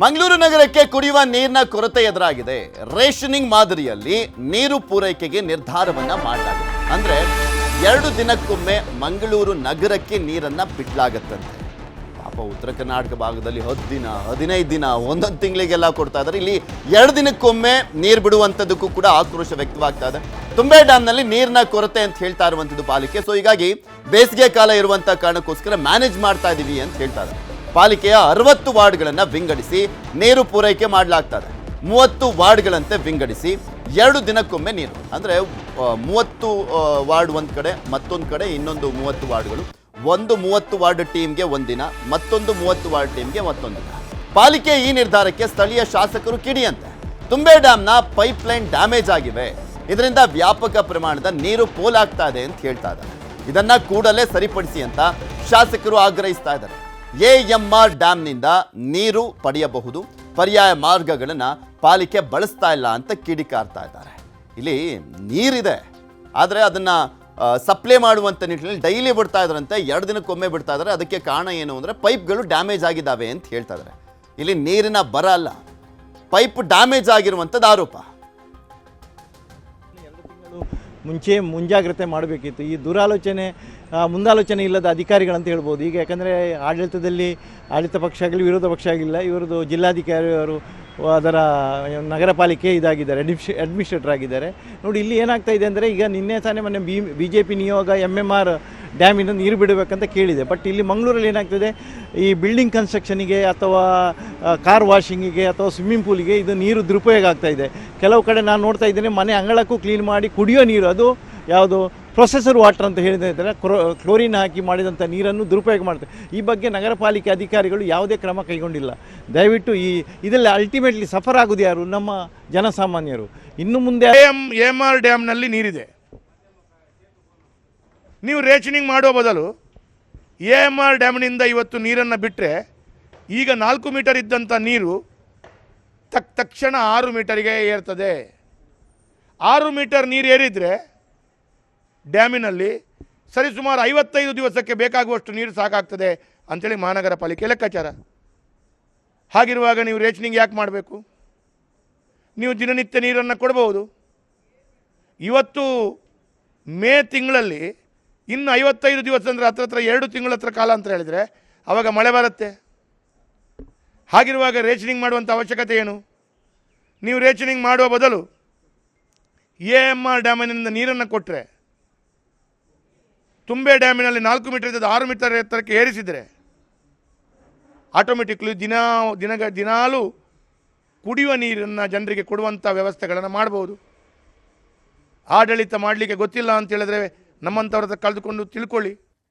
ಮಂಗಳೂರು ನಗರಕ್ಕೆ ಕುಡಿಯುವ ನೀರಿನ ಕೊರತೆ ಎದುರಾಗಿದೆ. ರೇಷನಿಂಗ್ ಮಾದರಿಯಲ್ಲಿ ನೀರು ಪೂರೈಕೆಗೆ ನಿರ್ಧಾರವನ್ನ ಮಾಡಲಾಗಿದೆ. ಅಂದ್ರೆ 2 ದಿನಕ್ಕೊಮ್ಮೆ ಮಂಗಳೂರು ನಗರಕ್ಕೆ ನೀರನ್ನ ಬಿಡಲಾಗತ್ತಂತೆ. ಪಾಪ ಉತ್ತರ ಕರ್ನಾಟಕ ಭಾಗದಲ್ಲಿ 10 ದಿನ 15 ದಿನ ಒಂದೊಂದು ತಿಂಗಳಿಗೆಲ್ಲ ಕೊಡ್ತಾ ಇದ್ದಾರೆ. ಇಲ್ಲಿ 2 ದಿನಕ್ಕೊಮ್ಮೆ ನೀರು ಬಿಡುವಂಥದ್ದಕ್ಕೂ ಕೂಡ ಆಕ್ರೋಶ ವ್ಯಕ್ತವಾಗ್ತಾ ಇದೆ. ತುಂಬೆ ಡ್ಯಾಮ್ನಲ್ಲಿ ನೀರಿನ ಕೊರತೆ ಅಂತ ಹೇಳ್ತಾ ಇರುವಂಥದ್ದು ಪಾಲಿಕೆ. ಸೊ ಹೀಗಾಗಿ ಬೇಸಿಗೆ ಕಾಲ ಇರುವಂಥ ಕಾರಣಕ್ಕೋಸ್ಕರ ಮ್ಯಾನೇಜ್ ಮಾಡ್ತಾ ಇದೀವಿ ಅಂತ ಹೇಳ್ತಾರೆ. ಪಾಲಿಕೆಯ 60 ವಾರ್ಡ್ಗಳನ್ನು ವಿಂಗಡಿಸಿ ನೀರು ಪೂರೈಕೆ ಮಾಡಲಾಗ್ತದೆ. 30 ವಾರ್ಡ್ಗಳಂತೆ ವಿಂಗಡಿಸಿ 2 ದಿನಕ್ಕೊಮ್ಮೆ ನೀರು, ಅಂದರೆ 30 ವಾರ್ಡ್ ಒಂದು ಕಡೆ, ಮತ್ತೊಂದು ಕಡೆ ಇನ್ನೊಂದು 30 ವಾರ್ಡ್ಗಳು. ಒಂದು 30 ವಾರ್ಡ್ ಟೀಮ್ಗೆ ಒಂದಿನ, ಮತ್ತೊಂದು 30 ವಾರ್ಡ್ ಟೀಮ್ಗೆ ಮತ್ತೊಂದು ದಿನ. ಪಾಲಿಕೆ ಈ ನಿರ್ಧಾರಕ್ಕೆ ಸ್ಥಳೀಯ ಶಾಸಕರು ಕಿಡಿಯಂತೆ. ತುಂಬೆ ಡ್ಯಾಮ್ನ ಪೈಪ್ಲೈನ್ ಡ್ಯಾಮೇಜ್ ಆಗಿವೆ, ಇದರಿಂದ ವ್ಯಾಪಕ ಪ್ರಮಾಣದ ನೀರು ಪೋಲಾಗ್ತಾ ಇದೆ ಅಂತ ಹೇಳ್ತಾ ಇದ್ದಾರೆ. ಇದನ್ನ ಕೂಡಲೇ ಸರಿಪಡಿಸಿ ಅಂತ ಶಾಸಕರು ಆಗ್ರಹಿಸ್ತಾ ಇದ್ದಾರೆ. AMR ಡ್ಯಾಮ್ನಿಂದ ನೀರು ಪಡೆಯಬಹುದು, ಪರ್ಯಾಯ ಮಾರ್ಗಗಳನ್ನು ಪಾಲಿಕೆ ಬಳಸ್ತಾ ಇಲ್ಲ ಅಂತ ಕಿಡಿಕಾರ್ತಾ ಇದ್ದಾರೆ. ಇಲ್ಲಿ ನೀರಿದೆ, ಆದರೆ ಅದನ್ನು ಸಪ್ಲೈ ಮಾಡುವಂಥ ನಿಟ್ಟಿನಲ್ಲಿ ಡೈಲಿ ಬಿಡ್ತಾ ಇದ್ದಾರಂತೆ. 2 ದಿನಕ್ಕೊಮ್ಮೆ ಬಿಡ್ತಾ ಇದ್ದಾರೆ. ಅದಕ್ಕೆ ಕಾರಣ ಏನು ಅಂದರೆ ಪೈಪ್ಗಳು ಡ್ಯಾಮೇಜ್ ಆಗಿದ್ದಾವೆ ಅಂತ ಹೇಳ್ತಾ ಇದ್ದಾರೆ. ಇಲ್ಲಿ ನೀರಿನ ಬರ ಅಲ್ಲ, ಪೈಪ್ ಡ್ಯಾಮೇಜ್ ಆಗಿರುವಂಥದ್ದು ಆರೋಪ. ಮುಂಜಾಗ್ರತೆ ಮಾಡಬೇಕಿತ್ತು. ಈ ದುರಾಲೋಚನೆ ಮುಂದಾಲೋಚನೆ ಇಲ್ಲದ ಅಧಿಕಾರಿಗಳಂತ ಹೇಳ್ಬೋದು. ಈಗ ಯಾಕಂದರೆ ಆಡಳಿತ ಪಕ್ಷ ಆಗಲಿ ವಿರೋಧ ಪಕ್ಷ ಆಗಿಲ್ಲ, ಇವರದು ಜಿಲ್ಲಾಧಿಕಾರಿಯವರು ಅದರ ನಗರ ಪಾಲಿಕೆ ಇದಾಗಿದ್ದಾರೆ, ಅಡ್ಮಿನಿಸ್ಟ್ರೇಟರ್ ಆಗಿದ್ದಾರೆ. ನೋಡಿ ಇಲ್ಲಿ ಏನಾಗ್ತಾ ಇದೆ ಅಂದರೆ, ಈಗ ನಿನ್ನೆ ತಾನೇ ಮೊನ್ನೆ BJP ನಿಯೋಗ MMR ಡ್ಯಾಮಿಂದ ನೀರು ಬಿಡಬೇಕಂತ ಕೇಳಿದೆ. ಬಟ್ ಇಲ್ಲಿ ಮಂಗಳೂರಲ್ಲಿ ಏನಾಗ್ತದೆ, ಈ ಬಿಲ್ಡಿಂಗ್ ಕನ್ಸ್ಟ್ರಕ್ಷನಿಗೆ ಅಥವಾ ಕಾರ್ ವಾಷಿಂಗಿಗೆ ಅಥವಾ ಸ್ವಿಮ್ಮಿಂಗ್ ಪೂಲಿಗೆ ಇದು ನೀರು ದುರುಪಯೋಗ ಆಗ್ತಾ ಇದೆ. ಕೆಲವು ಕಡೆ ನಾನು ನೋಡ್ತಾ ಇದ್ದೇನೆ, ಮನೆ ಅಂಗಳಕ್ಕೂ ಕ್ಲೀನ್ ಮಾಡಿ ಕುಡಿಯೋ ನೀರು, ಅದು ಯಾವುದು ಪ್ರೊಸೆಸರ್ ವಾಟರ್ ಅಂತ ಹೇಳಿದ್ರೆ ಕ್ಲೋರಿನ್ ಹಾಕಿ ಮಾಡಿದಂಥ ನೀರನ್ನು ದುರುಪಯೋಗ ಮಾಡ್ತಾರೆ. ಈ ಬಗ್ಗೆ ನಗರ ಪಾಲಿಕೆ ಅಧಿಕಾರಿಗಳು ಯಾವುದೇ ಕ್ರಮ ಕೈಗೊಂಡಿಲ್ಲ. ದಯವಿಟ್ಟು ಇದರಲ್ಲಿ ಅಲ್ಟಿಮೇಟ್ಲಿ ಸಫರ್ ಆಗೋದು ಯಾರು? ನಮ್ಮ ಜನಸಾಮಾನ್ಯರು. ಇನ್ನು ಮುಂದೆ AMR ಡ್ಯಾಮ್ನಲ್ಲಿ ನೀರಿದೆ, ನೀವು ರೇಷನಿಂಗ್ ಮಾಡೋ ಬದಲು AMR ಡ್ಯಾಮ್ನಿಂದ ಇವತ್ತು ನೀರನ್ನು ಬಿಟ್ಟರೆ, ಈಗ 4 ಮೀಟರ್ ಇದ್ದಂಥ ನೀರು ತಕ್ಷಣ 6 ಮೀಟರಿಗೆ ಏರ್ತದೆ. 6 ಮೀಟರ್ ನೀರು ಏರಿದರೆ ಡ್ಯಾಮಿನಲ್ಲಿ ಸರಿಸುಮಾರು 55 ದಿವಸಕ್ಕೆ ಬೇಕಾಗುವಷ್ಟು ನೀರು ಸಾಕಾಗ್ತದೆ ಅಂಥೇಳಿ ಮಹಾನಗರ ಪಾಲಿಕೆ ಲೆಕ್ಕಾಚಾರ. ಹಾಗಿರುವಾಗ ನೀವು ರೇಷನಿಂಗ್ ಯಾಕೆ ಮಾಡಬೇಕು? ನೀವು ದಿನನಿತ್ಯ ನೀರನ್ನು ಕೊಡಬಹುದು. ಇವತ್ತು ಮೇ ತಿಂಗಳಲ್ಲಿ ಇನ್ನು 55 ದಿವಸ ಅಂದರೆ ಹತ್ರ 2 ತಿಂಗಳ ಹತ್ರ ಕಾಲ ಅಂತ ಹೇಳಿದರೆ ಆವಾಗ ಮಳೆ ಬರುತ್ತೆ. ಹಾಗಿರುವಾಗ ರೇಷನಿಂಗ್ ಮಾಡುವಂಥ ಅವಶ್ಯಕತೆ ಏನು? ನೀವು ರೇಷನಿಂಗ್ ಮಾಡುವ ಬದಲು AMR ಡ್ಯಾಮಿನಿಂದ ನೀರನ್ನು ಕೊಟ್ಟರೆ, ತುಂಬೆ ಡ್ಯಾಮಿನಲ್ಲಿ 4 ಮೀಟರ್ ಇದ್ದದ್ದು 6 ಮೀಟರ್ ಎತ್ತರಕ್ಕೆ ಏರಿಸಿದರೆ ಆಟೋಮೆಟಿಕ್ಲಿ ದಿನಾಲೂ ಕುಡಿಯುವ ನೀರನ್ನು ಜನರಿಗೆ ಕೊಡುವಂಥ ವ್ಯವಸ್ಥೆಗಳನ್ನು ಮಾಡ್ಬೋದು. ಆಡಳಿತ ಮಾಡಲಿಕ್ಕೆ ಗೊತ್ತಿಲ್ಲ ಅಂತ ಹೇಳಿದ್ರೆ ನಮ್ಮಂಥವ್ರ ಹತ್ರ ಕಳೆದುಕೊಂಡು ತಿಳ್ಕೊಳ್ಳಿ.